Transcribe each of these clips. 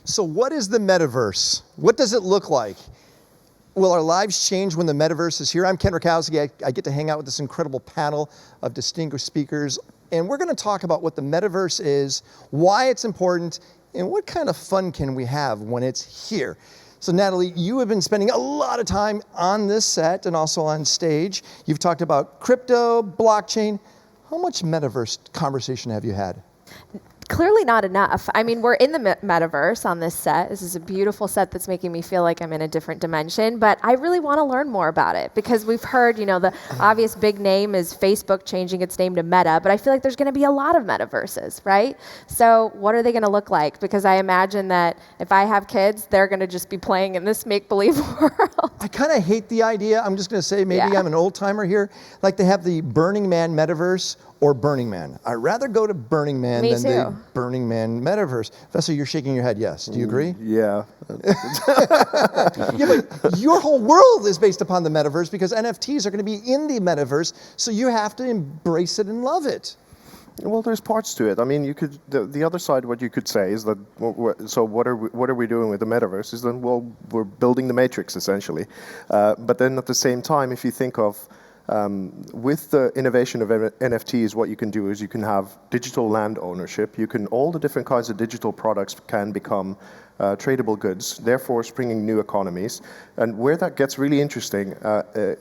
So what is the metaverse? What does it look like? Will our lives change when the metaverse is here? I'm Ken Rakowski. I get to hang out with this incredible panel of distinguished speakers, and we're going to talk about what the metaverse is, why it's important, and what kind of fun can we have when it's here. So Natalie, you have been spending a lot of time on this set and also on stage. You've talked about crypto, blockchain. How much metaverse conversation have you had? Clearly not enough. I mean, we're in the metaverse on this set. This is a beautiful set that's making me feel like I'm in a different dimension, but I really want to learn more about it because we've heard, the obvious big name is Facebook changing its name to Meta, but I feel like there's going to be a lot of metaverses, right? So what are they going to look like? Because I imagine that if I have kids, they're going to just be playing in this make-believe world. I kind of hate the idea. I'm just going to say maybe I'm an old timer here. Like they have the Burning Man metaverse or Burning Man. I'd rather go to Burning Man than the Burning Man metaverse. Vesa, you're shaking your head yes. Do you agree? Yeah. Yeah, but your whole world is based upon the metaverse because NFTs are going to be in the metaverse, so you have to embrace it and love it. Well, there's parts to it. I mean, you could. The other side, what you could say is that. So what are we doing with the metaverse? Is then we're building the matrix essentially, but then at the same time, if you think of with the innovation of NFTs, what you can do is you can have digital land ownership. All the different kinds of digital products can become tradable goods, therefore springing new economies. And where that gets really interesting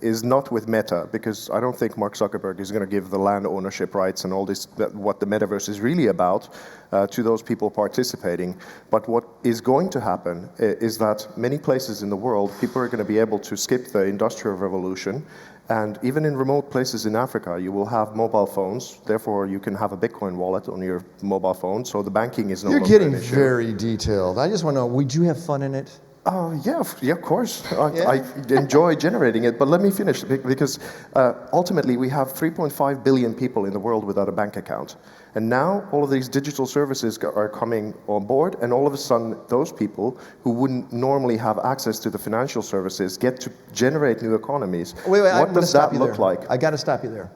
is not with Meta, because I don't think Mark Zuckerberg is going to give the land ownership rights and all this, what the metaverse is really about, to those people participating. But what is going to happen is that many places in the world, people are going to be able to skip the Industrial Revolution. And even in remote places in Africa, you will have mobile phones. Therefore, you can have a Bitcoin wallet on your mobile phone. So the banking is no longer an issue. You're getting very detailed. I just want to know, would you have fun in it? Yeah, of course. I enjoy generating it. But let me finish, because ultimately we have 3.5 billion people in the world without a bank account. And now all of these digital services are coming on board, and all of a sudden those people who wouldn't normally have access to the financial services get to generate new economies. Wait, what does that look like? I got to stop you there.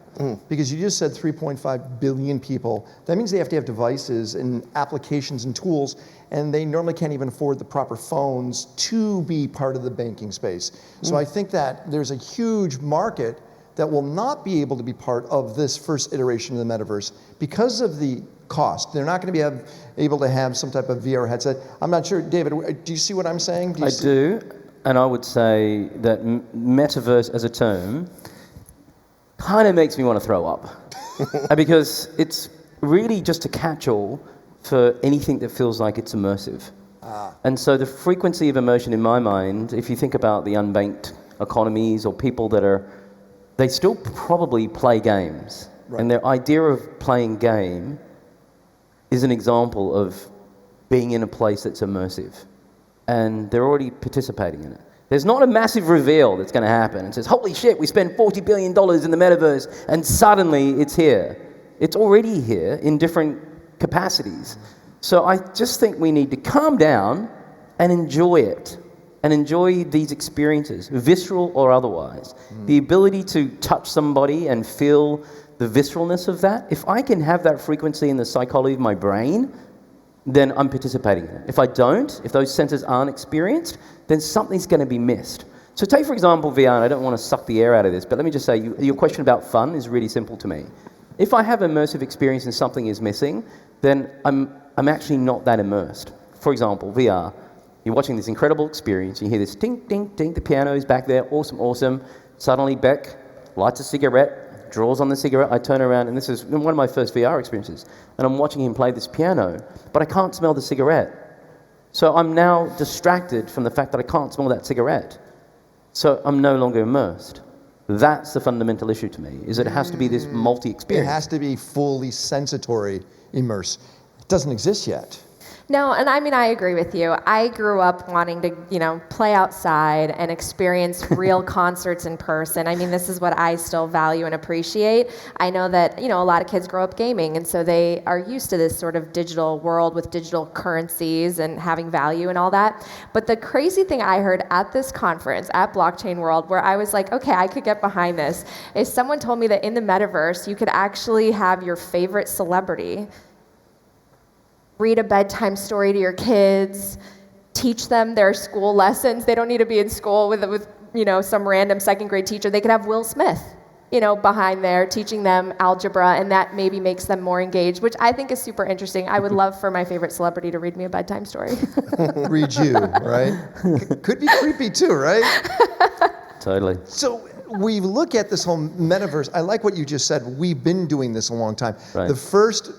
Because you just said 3.5 billion people. That means they have to have devices and applications and tools, and they normally can't even afford the proper phones to be part of the banking space. So I think that there's a huge market that will not be able to be part of this first iteration of the metaverse because of the cost. They're not going to be able to have some type of VR headset. I'm not sure, David, do you see what I'm saying? I do, and I would say that metaverse as a term kind of makes me want to throw up. Because it's really just a catch-all for anything that feels like it's immersive. And so the frequency of immersion in my mind, if you think about the unbanked economies or people that they still probably play games. Right. And their idea of playing game is an example of being in a place that's immersive. And they're already participating in it. There's not a massive reveal that's going to happen. It says, holy shit, we spent $40 billion in the metaverse, and suddenly it's here. It's already here in different capacities. So I just think we need to calm down and enjoy it. And enjoy these experiences, visceral or otherwise. The ability to touch somebody and feel the visceralness of that, if I can have that frequency in the psychology of my brain, then I'm participating in it. If I don't, if those senses aren't experienced, then something's going to be missed. So take, for example, VR, and I don't want to suck the air out of this, but let me just say, your question about fun is really simple to me. If I have immersive experience and something is missing, then I'm actually not that immersed. For example, VR. You're watching this incredible experience, you hear this ding, ding, ding, the piano is back there, awesome, awesome. Suddenly Beck lights a cigarette, draws on the cigarette, I turn around, and this is one of my first VR experiences, and I'm watching him play this piano, but I can't smell the cigarette. So I'm now distracted from the fact that I can't smell that cigarette. So I'm no longer immersed. That's the fundamental issue to me, is it has to be this multi-experience. It has to be fully sensatory immerse. It doesn't exist yet. No, and I mean, I agree with you. I grew up wanting to, play outside and experience real concerts in person. I mean, this is what I still value and appreciate. I know that, a lot of kids grow up gaming, and so they are used to this sort of digital world with digital currencies and having value and all that. But the crazy thing I heard at this conference, at Blockchain World, where I was like, okay, I could get behind this, is someone told me that in the metaverse, you could actually have your favorite celebrity read a bedtime story to your kids, teach them their school lessons. They don't need to be in school with some random second grade teacher. They could have Will Smith, behind there teaching them algebra, and that maybe makes them more engaged, which I think is super interesting. I would love for my favorite celebrity to read me a bedtime story. Read you, right? Could be creepy too, right? Totally. So we look at this whole metaverse. I like what you just said. We've been doing this a long time. Right. The first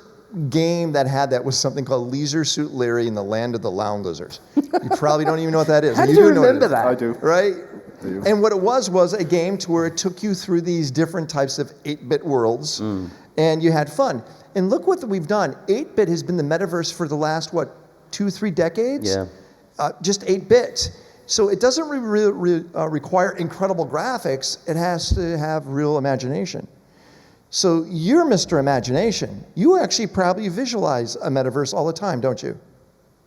game that had that was something called Leisure Suit Larry in the Land of the Lounge Lizards. You probably don't even know what that is. How do you do know what it remember is, that? I do. right? And what it was a game to where it took you through these different types of 8-bit worlds, and you had fun. And look what we've done. 8-bit has been the metaverse for the last, 2-3 decades? Yeah. Just 8-bit. So it doesn't require incredible graphics. It has to have real imagination. So you're Mr. Imagination. You actually probably visualize a metaverse all the time, don't you?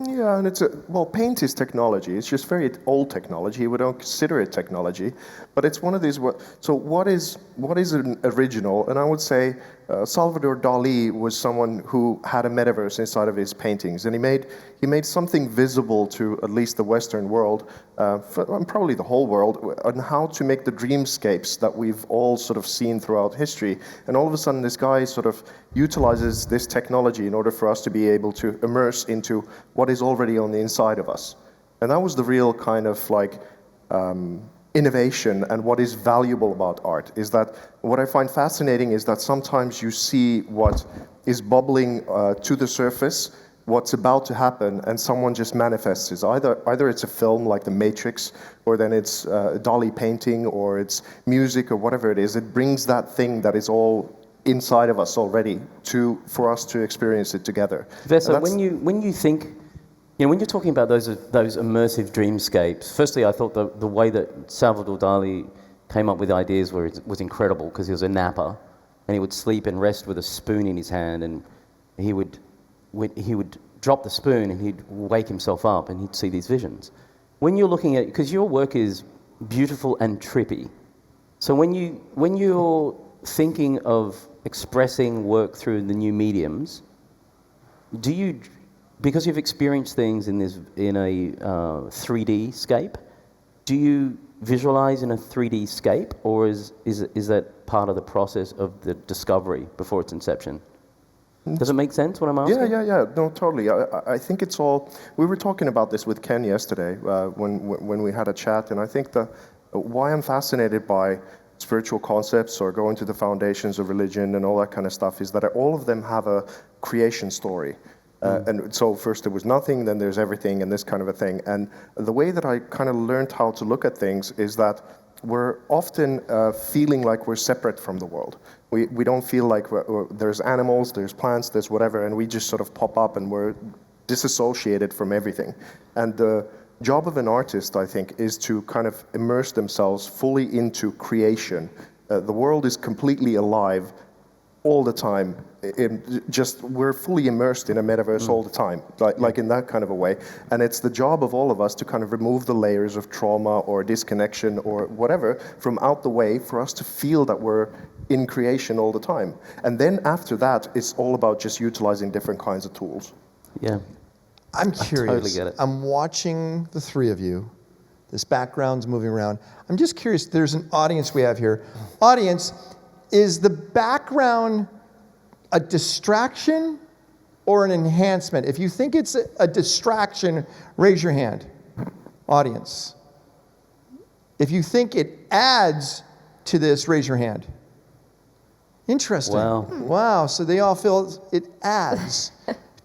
Yeah, and paint is technology. It's just very old technology. We don't consider it technology, but it's one of these. So what is an original? And I would say Salvador Dali was someone who had a metaverse inside of his paintings, and he made something visible to at least the Western world, and probably the whole world, on how to make the dreamscapes that we've all sort of seen throughout history. And all of a sudden, this guy sort of utilizes this technology in order for us to be able to immerse into what is already on the inside of us. And that was the real kind of innovation, and what is valuable about art is that what I find fascinating is that sometimes you see what is bubbling to the surface, what's about to happen, and someone just manifests it. Either it's a film like The Matrix, or then it's a Dali painting, or it's music, or whatever it is. It brings that thing that is all inside of us already for us to experience it together. Vesa, when you think, when you're talking about those immersive dreamscapes, firstly, I thought the way that Salvador Dali came up with ideas was incredible, because he was a napper, and he would sleep and rest with a spoon in his hand, and he would drop the spoon and he'd wake himself up and he'd see these visions. When you're looking at, because your work is beautiful and trippy, so when you're thinking of expressing work through the new mediums, do you, because you've experienced things in a 3D scape, do you visualize in a 3D scape, or is that part of the process of the discovery before its inception? Does it make sense what I'm asking? Yeah. No, totally. I think it's all. We were talking about this with Ken yesterday when we had a chat, and I think why I'm fascinated by spiritual concepts or going to the foundations of religion and all that kind of stuff is that all of them have a creation story. And so first there was nothing, then there's everything, and this kind of a thing. And the way that I kind of learned how to look at things is that we're often feeling like we're separate from the world. We don't feel like there's animals, there's plants, there's whatever, and we just sort of pop up and we're disassociated from everything. And the job of an artist, I think, is to kind of immerse themselves fully into creation. The world is completely alive all the time. We're fully immersed in a metaverse all the time, like in that kind of a way. And it's the job of all of us to kind of remove the layers of trauma or disconnection or whatever from out the way for us to feel that we're in creation all the time. And then after that, it's all about just utilizing different kinds of tools. Yeah. I'm curious. I totally get it. I'm watching the three of you. This background's moving around. I'm just curious, there's an audience we have here. Audience, is the background a distraction or an enhancement? If you think it's a distraction, raise your hand. Audience. If you think it adds to this, raise your hand. Interesting. Wow, so they all feel it adds.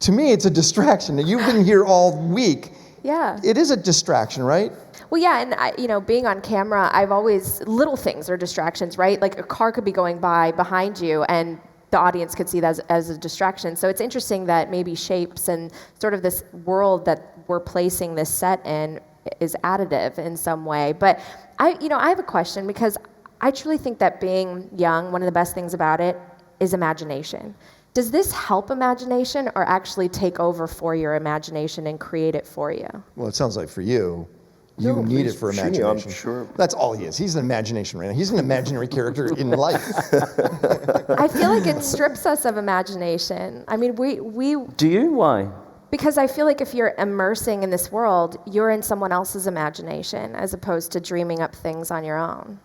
To me, it's a distraction. You've been here all week. Yeah. It is a distraction, right? Well, yeah, and being on camera, I've always, little things are distractions, right? Like a car could be going by behind you, and the audience could see that as a distraction. So it's interesting that maybe shapes and sort of this world that we're placing this set in is additive in some way. But I have a question, because I truly think that being young, one of the best things about it is imagination. Does this help imagination or actually take over for your imagination and create it for you? Well, it sounds like for you, you need it for imagination. I'm sure. That's all he is. He's an imagination right now. He's an imaginary character in life. I feel like it strips us of imagination. I mean, we Do you? Why? Because I feel like if you're immersing in this world, you're in someone else's imagination as opposed to dreaming up things on your own.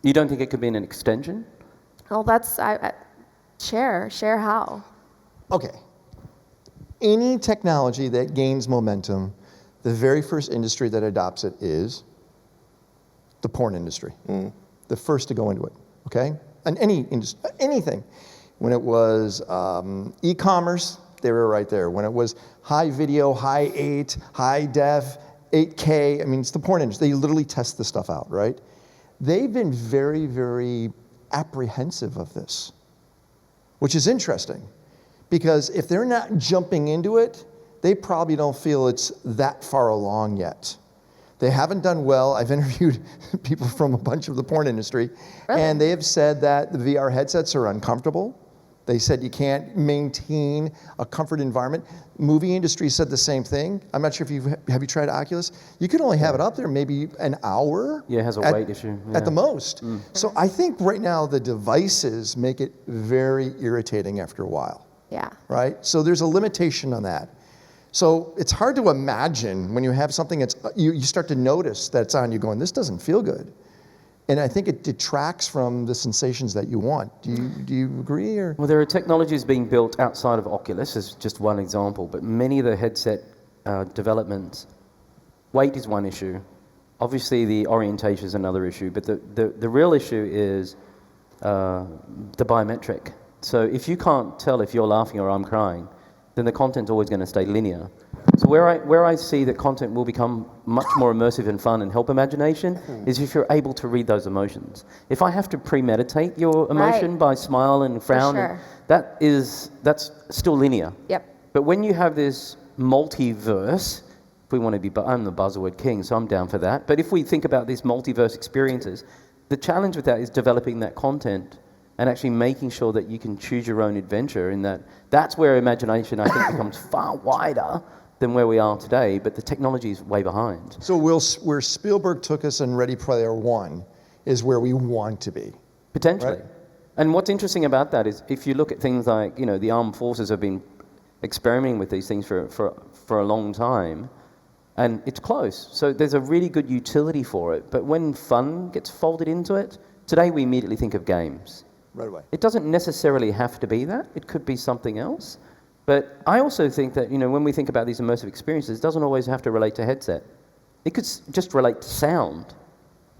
You don't think it could be an extension? Well, that's share how. Okay. Any technology that gains momentum, the very first industry that adopts it is the porn industry. The first to go into it, okay? And any industry, anything. When it was e-commerce, they were right there. When it was high video, high 8, high def, 8K, I mean, it's the porn industry. They literally test this stuff out, right? They've been very, very apprehensive of this, which is interesting. Because if they're not jumping into it, they probably don't feel it's that far along yet. They haven't done well. I've interviewed people from a bunch of the porn industry, Really? and they have said that the VR headsets are uncomfortable. They said you can't maintain a comfort environment. Movie industry said the same thing. I'm not sure if have you tried Oculus? You can only have it up there maybe an hour. Yeah, it has a weight issue. At the most. So I think right now the devices make it very irritating after a while. Yeah. Right? So there's a limitation on that. So it's hard to imagine when you have something that's, you start to notice that it's on you going, this doesn't feel good. And I think it detracts from the sensations that you want. Do you agree? Or? Well, there are technologies being built outside of Oculus, as just one example, but many of the headset developments, weight is one issue. Obviously, the orientation is another issue, but the real issue is the biometric. So if you can't tell if you're laughing or I'm crying, then the content's always going to stay linear. So where I see that content will become much more immersive and fun and help imagination is if you're able to read those emotions. If I have to premeditate your emotion by smile and frown, sure. that's still linear. Yep. But when you have this multiverse, if we want to be, I'm the buzzword king, so I'm down for that. But if we think about these multiverse experiences, the challenge with that is developing that content and actually making sure that you can choose your own adventure in that. That's where imagination, I think, becomes far wider than where we are today, but the technology is way behind. So where Spielberg took us in Ready Player One is where we want to be. Potentially. Right? And what's interesting about that is if you look at things like, the armed forces have been experimenting with these things for a long time, and it's close. So there's a really good utility for it. But when fun gets folded into it, today we immediately think of games. Right away. It doesn't necessarily have to be that. It could be something else. But I also think that, when we think about these immersive experiences, it doesn't always have to relate to headset. It could just relate to sound.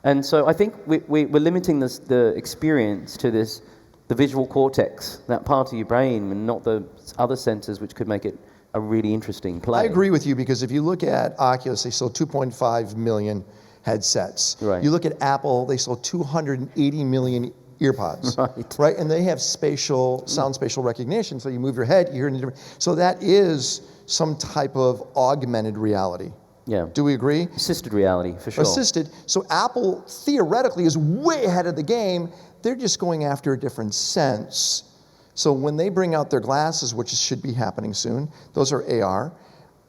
And so I think we're limiting the experience to the visual cortex, that part of your brain, and not the other senses, which could make it a really interesting play. I agree with you because if you look at Oculus, they sold 2.5 million headsets. Right. You look at Apple, they sold 280 million earpods. Right. And they have sound spatial recognition. So you move your head, you hear it in a different. So that is some type of augmented reality. Yeah. Do we agree? Assisted reality, for sure. Assisted. So Apple theoretically is way ahead of the game. They're just going after a different sense. So when they bring out their glasses, which should be happening soon, those are AR,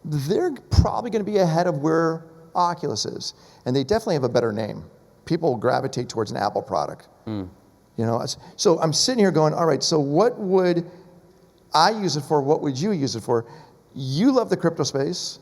they're probably going to be ahead of where Oculus is. And they definitely have a better name. People gravitate towards an Apple product. So I'm sitting here going, all right, so what would I use it for? What would you use it for? You love the crypto space.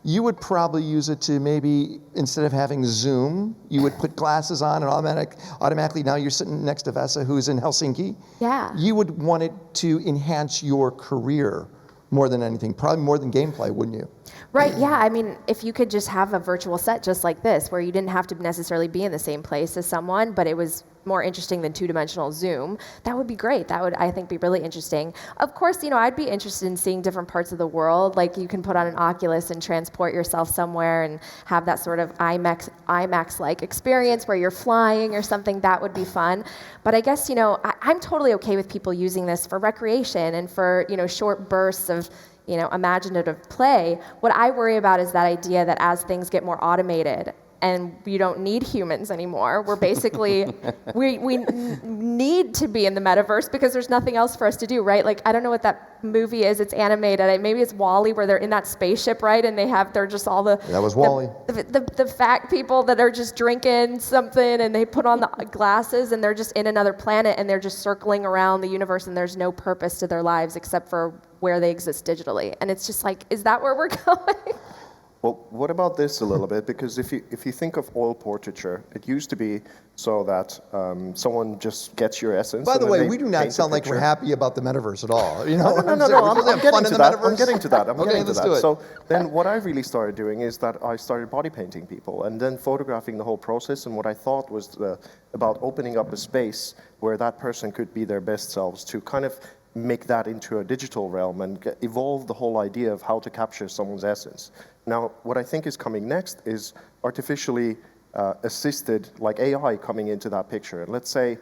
You would probably use it to maybe, instead of having Zoom, you would put glasses on and automatically now you're sitting next to Vesa, who's in Helsinki. Yeah. You would want it to enhance your career more than anything, probably more than gameplay, wouldn't you? Right, yeah. I mean, if you could just have a virtual set just like this, where you didn't have to necessarily be in the same place as someone, but it was more interesting than two-dimensional Zoom, that would be great. That would, I think, be really interesting. Of course, I'd be interested in seeing different parts of the world. Like you can put on an Oculus and transport yourself somewhere and have that sort of IMAX-like experience where you're flying or something. That would be fun. But I guess, I'm totally okay with people using this for recreation and for, short bursts of imaginative play. What I worry about is that idea that as things get more automated, and you don't need humans anymore. We're basically, we need to be in the metaverse because there's nothing else for us to do, right? Like, I don't know what that movie is. It's animated. Maybe it's WALL-E, where they're in that spaceship, right? And they're just all the... That was WALL-E. The fat people that are just drinking something, and they put on the glasses, and they're just in another planet, and they're just circling around the universe, and there's no purpose to their lives except for where they exist digitally. And it's just like, is that where we're going? Well, what about this a little bit? Because if you think of oil portraiture, it used to be so that someone just gets your essence. By the and way, then we they do not paint sound the like we're picture. happy about the metaverse at all. You know, No, we're supposed to I'm have getting fun to in the that. metaverse. I'm getting to that. Okay, let's do it. So then what I really started doing is that I started body painting people and then photographing the whole process, and what I thought was about opening up a space where that person could be their best selves, to kind of make that into a digital realm and evolve the whole idea of how to capture someone's essence. Now, what I think is coming next is artificially assisted, like AI coming into that picture. Let's say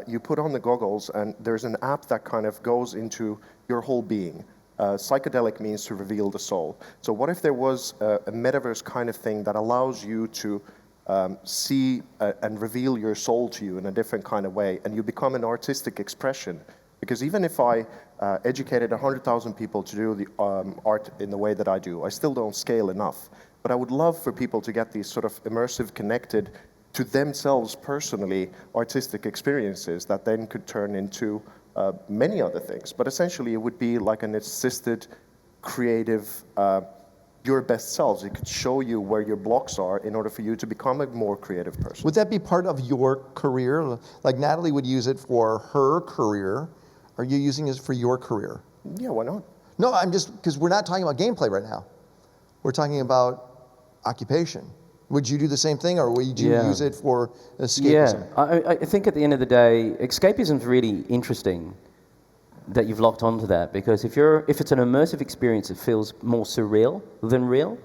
you put on the goggles and there's an app that kind of goes into your whole being. Psychedelic means to reveal the soul. So what if there was a metaverse kind of thing that allows you to see and reveal your soul to you in a different kind of way, and you become an artistic expression? Because even if I educated 100,000 people to do the art in the way that I do, I still don't scale enough. But I would love for people to get these sort of immersive, connected to themselves personally artistic experiences that then could turn into many other things. But essentially, it would be like an assisted, creative, your best selves. It could show you where your blocks are in order for you to become a more creative person. Would that be part of your career? Like Natalie would use it for her career. Are you using it for your career? Yeah, why not? No, I'm just, because we're not talking about gameplay right now. We're talking about occupation. Would you do the same thing, or would you use it for escapism? Yeah, I think at the end of the day, escapism is really interesting that you've locked onto that, because if it's an immersive experience, it feels more surreal than real,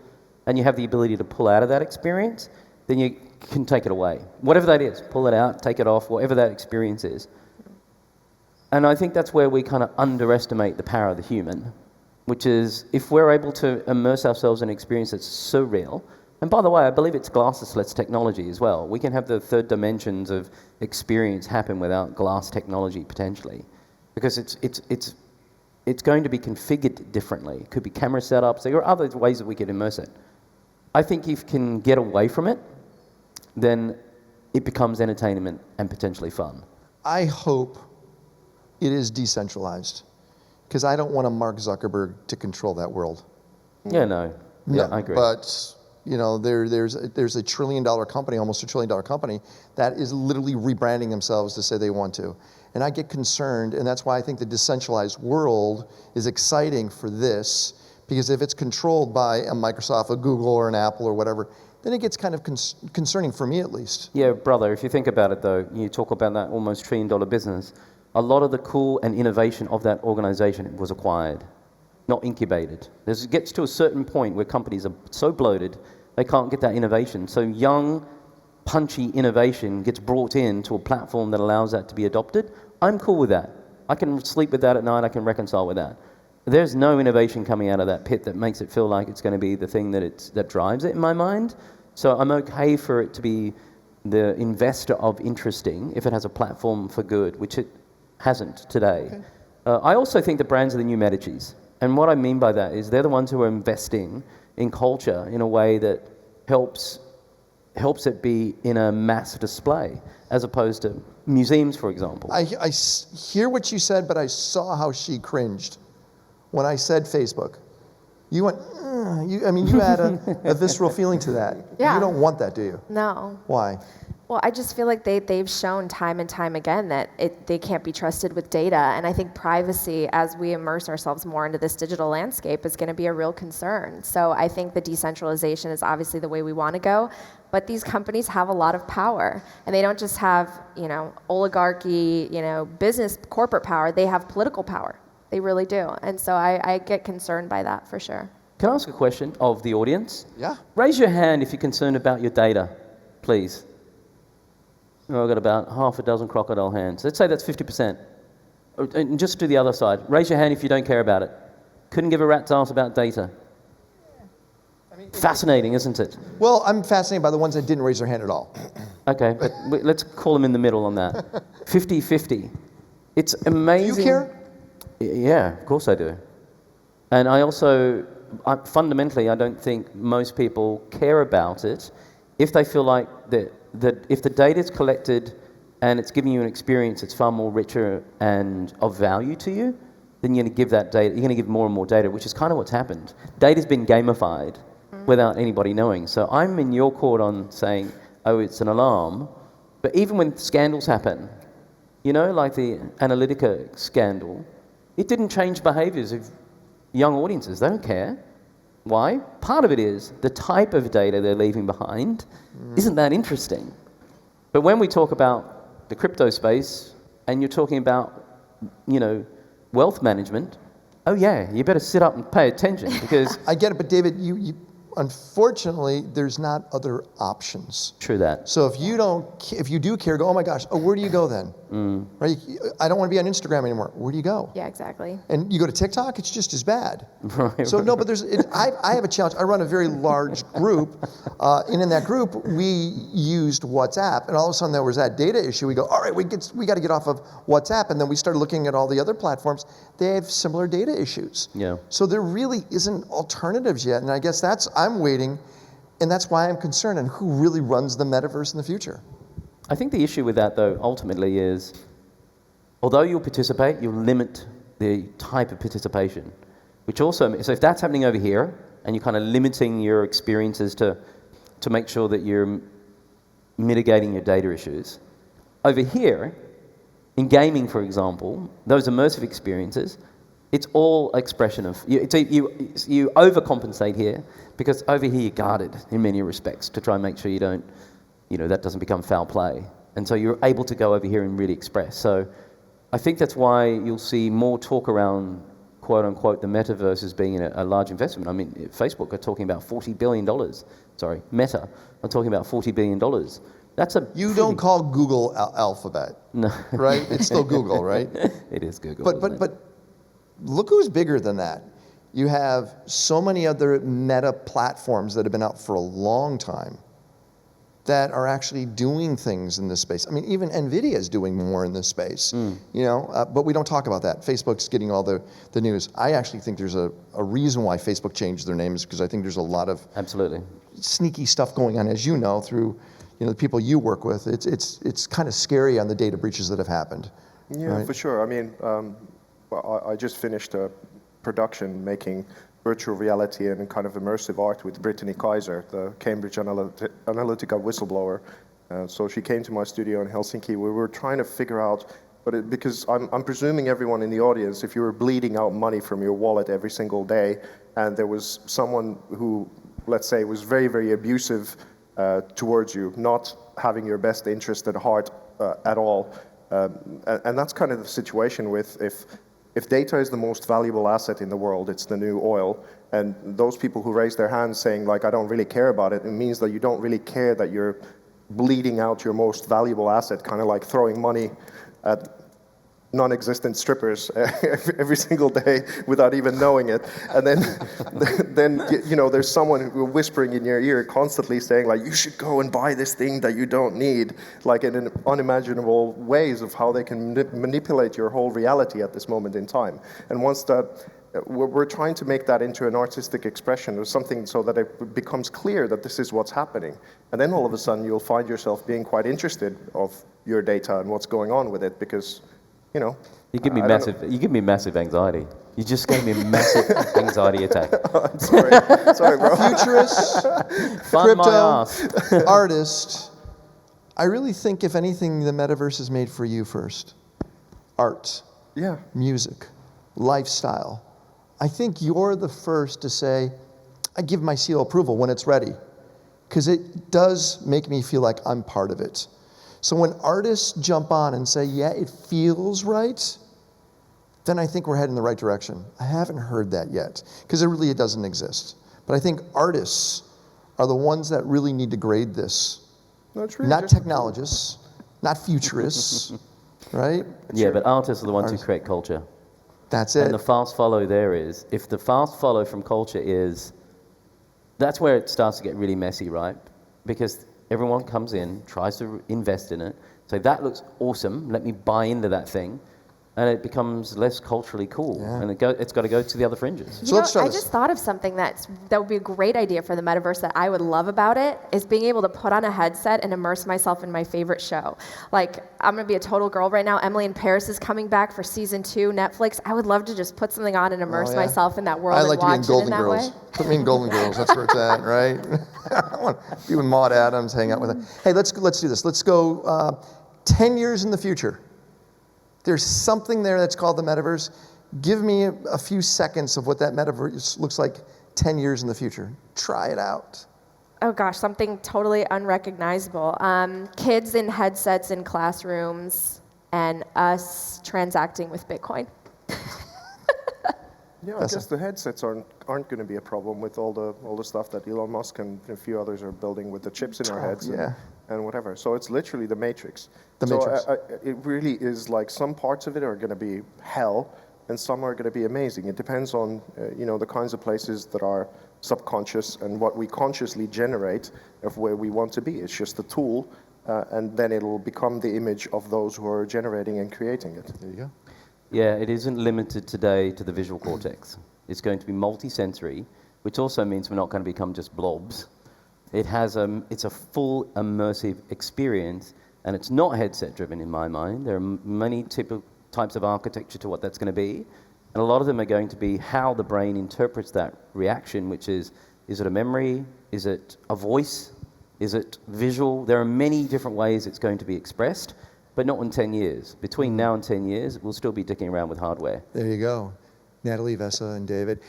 and you have the ability to pull out of that experience, then you can take it away. Whatever that is, pull it out, take it off, whatever that experience is. And I think that's where we kind of underestimate the power of the human, which is if we're able to immerse ourselves in an experience that's so real. And by the way, I believe it's glassless technology as well. We can have the third dimensions of experience happen without glass technology potentially, because it's going to be configured differently. It could be camera setups. There are other ways that we could immerse it. I think if you can get away from it, then it becomes entertainment and potentially fun. I hope it is decentralized, because I don't want a Mark Zuckerberg to control that world. Yeah, no. Yeah, I agree. But you know, there's a $1 trillion company, almost $1 trillion company, that is literally rebranding themselves to say they want to. And I get concerned, and that's why I think the decentralized world is exciting for this, because if it's controlled by a Microsoft, a Google, or an Apple, or whatever, then it gets kind of concerning for me at least. Yeah, brother, if you think about it though, you talk about that almost $1 trillion business, a lot of the cool and innovation of that organization was acquired, not incubated. It gets to a certain point where companies are so bloated, they can't get that innovation. So young, punchy innovation gets brought into a platform that allows that to be adopted. I'm cool with that. I can sleep with that at night, I can reconcile with that. There's no innovation coming out of that pit that makes it feel like it's going to be the thing that drives it in my mind. So I'm okay for it to be the investor of interesting if it has a platform for good, which it hasn't today. Okay. I also think that brands are the new Medicis. And what I mean by that is they're the ones who are investing in culture in a way that helps it be in a mass display, as opposed to museums, for example. I hear what you said, but I saw how she cringed when I said Facebook. You went, you had a visceral feeling to that. Yeah. You don't want that, do you? No. Why? Well, I just feel like they've shown time and time again that they can't be trusted with data. And I think privacy, as we immerse ourselves more into this digital landscape, is going to be a real concern. So I think the decentralization is obviously the way we want to go. But these companies have a lot of power. And they don't just have, oligarchy, business, corporate power. They have political power. They really do. And so I get concerned by that for sure. Can I ask a question of the audience? Yeah. Raise your hand if you're concerned about your data, please. Oh, I've got about half a dozen crocodile hands. Let's say that's 50%. And just do the other side. Raise your hand if you don't care about it. Couldn't give a rat's ass about data. Fascinating, isn't it? Well, I'm fascinated by the ones that didn't raise their hand at all. Okay, but let's call them in the middle on that. 50-50. It's amazing. Do you care? Yeah, of course I do. And I also, fundamentally, I don't think most people care about it if they feel like that if the data is collected and it's giving you an experience that's far more richer and of value to you, then you're going to give that data, you're going to give more and more data, which is kind of what's happened. Data's been gamified without anybody knowing. So I'm in your court on saying, oh, it's an alarm. But even when scandals happen, you know, like the Analytica scandal, it didn't change behaviors of young audiences. They don't care. Why? Part of it is the type of data they're leaving behind isn't that interesting. But when we talk about the crypto space and you're talking about, you know, wealth management, oh yeah, you better sit up and pay attention because... I get it, but David, you unfortunately, there's not other options. True that. So if you do care, go, oh my gosh, oh, where do you go then? Right? I don't want to be on Instagram anymore. Where do you go? Yeah, exactly. And you go to TikTok, it's just as bad. Right, so no, but I have a challenge. I run a very large group, and in that group, we used WhatsApp, and all of a sudden there was that data issue. We go, all right, we got to get off of WhatsApp, and then we started looking at all the other platforms. They have similar data issues. Yeah. So there really isn't alternatives yet, and I guess I'm waiting, and that's why I'm concerned on who really runs the metaverse in the future. I think the issue with that, though, ultimately is, although you'll participate, you'll limit the type of participation, which also, so if that's happening over here, and you're kind of limiting your experiences to make sure that you're mitigating your data issues, over here, in gaming, for example, those immersive experiences, it's all expression of, you overcompensate here, because over here you're guarded in many respects to try and make sure you don't, you know, that doesn't become foul play. And so you're able to go over here and really express. So I think that's why you'll see more talk around, quote unquote, the metaverse as being a large investment. I mean, Facebook are talking about $40 billion. Sorry, Meta are talking about $40 billion. That's a... You don't call Google Alphabet. No. Right? It's still Google, right? It is Google. But look who's bigger than that. You have so many other meta platforms that have been out for a long time that are actually doing things in this space. I mean, even NVIDIA is doing more in this space, you know, but we don't talk about that. Facebook's getting all the news. I actually think there's a reason why Facebook changed their names, because I think there's a lot of absolutely sneaky stuff going on, as you know, through the people you work with. It's kind of scary on the data breaches that have happened. Yeah, right? for sure. I mean, I just finished a production making virtual reality and kind of immersive art with Brittany Kaiser, the Cambridge Analytica whistleblower. So she came to my studio in Helsinki. We were trying to figure out, because I'm presuming everyone in the audience, if you were bleeding out money from your wallet every single day, and there was someone who, let's say, was very, very abusive towards you, not having your best interest at heart at all. And that's kind of the situation with if data is the most valuable asset in the world, it's the new oil, and those people who raise their hands saying, like, I don't really care about it, it means that you don't really care that you're bleeding out your most valuable asset, kind of like throwing money at non-existent strippers every single day without even knowing it. And then you know, there's someone whispering in your ear constantly saying, like, you should go and buy this thing that you don't need, like in unimaginable ways of how they can manipulate your whole reality at this moment in time. And once that, we're trying to make that into an artistic expression or something so that it becomes clear that this is what's happening. And then all of a sudden you'll find yourself being quite interested of your data and what's going on with it, because you know, you give me massive anxiety. You just gave me a massive anxiety attack. Sorry, bro. Futurist, Fund my crypto, ass. artist. I really think, if anything, the metaverse is made for you first. Art, Yeah. music, lifestyle. I think you're the first to say, I give my seal of approval when it's ready, because it does make me feel like I'm part of it. So when artists jump on and say, yeah, it feels right, then I think we're heading in the right direction. I haven't heard that yet, because it doesn't exist. But I think artists are the ones that really need to grade this. That's really Not technologists, not futurists, right? Yeah, but artists are the ones who create culture. That's it. And the fast follow there is, if the fast follow from culture is that's where it starts to get really messy, right? Because everyone comes in, tries to invest in it, so that looks awesome, let me buy into that thing, and it becomes less culturally cool, and it's got to go to the other fringes. You know, I just thought of something that would be a great idea for the metaverse that I would love about it, is being able to put on a headset and immerse myself in my favorite show. Like, I'm going to be a total girl right now. Emily in Paris is coming back for season 2, Netflix. I would love to just put something on and immerse myself in that world and watch it in that way. Put me in Golden Girls. That's where it's at, right? I want to be with Maude Adams, hang out with her. Hey, let's do this. Let's go 10 years in the future. There's something there that's called the metaverse. Give me a few seconds of what that metaverse looks like 10 years in the future. Try it out. Oh gosh, something totally unrecognizable. Kids in headsets in classrooms and us transacting with Bitcoin. Yeah, I guess the headsets aren't going to be a problem with all the stuff that Elon Musk and a few others are building with the chips in our heads and whatever. So it's literally the Matrix. It really is like some parts of it are going to be hell, and some are going to be amazing. It depends on the kinds of places that are subconscious and what we consciously generate of where we want to be. It's just a tool, and then it'll become the image of those who are generating and creating it. There you go. Yeah, it isn't limited today to the visual cortex. It's going to be multi-sensory, which also means we're not going to become just blobs. It's a full immersive experience, and it's not headset-driven in my mind. There are many types of architecture to what that's going to be, and a lot of them are going to be how the brain interprets that reaction, which is it a memory? Is it a voice? Is it visual? There are many different ways it's going to be expressed, but not in 10 years. Between now and 10 years, we'll still be dicking around with hardware. There you go. Natalie, Vesa, and David.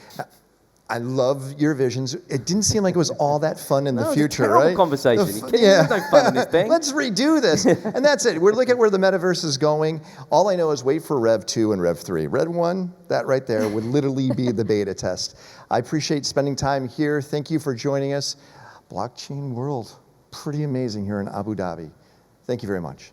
I love your visions. It didn't seem like it was all that fun in the future, it's a terrible right? Conversation. You kidding? There's no fun in this thing. Let's redo this. And that's it. We're looking at where the metaverse is going. All I know is wait for Rev 2 and Rev 3. Rev 1, that right there, would literally be the beta test. I appreciate spending time here. Thank you for joining us. Blockchain world, pretty amazing here in Abu Dhabi. Thank you very much.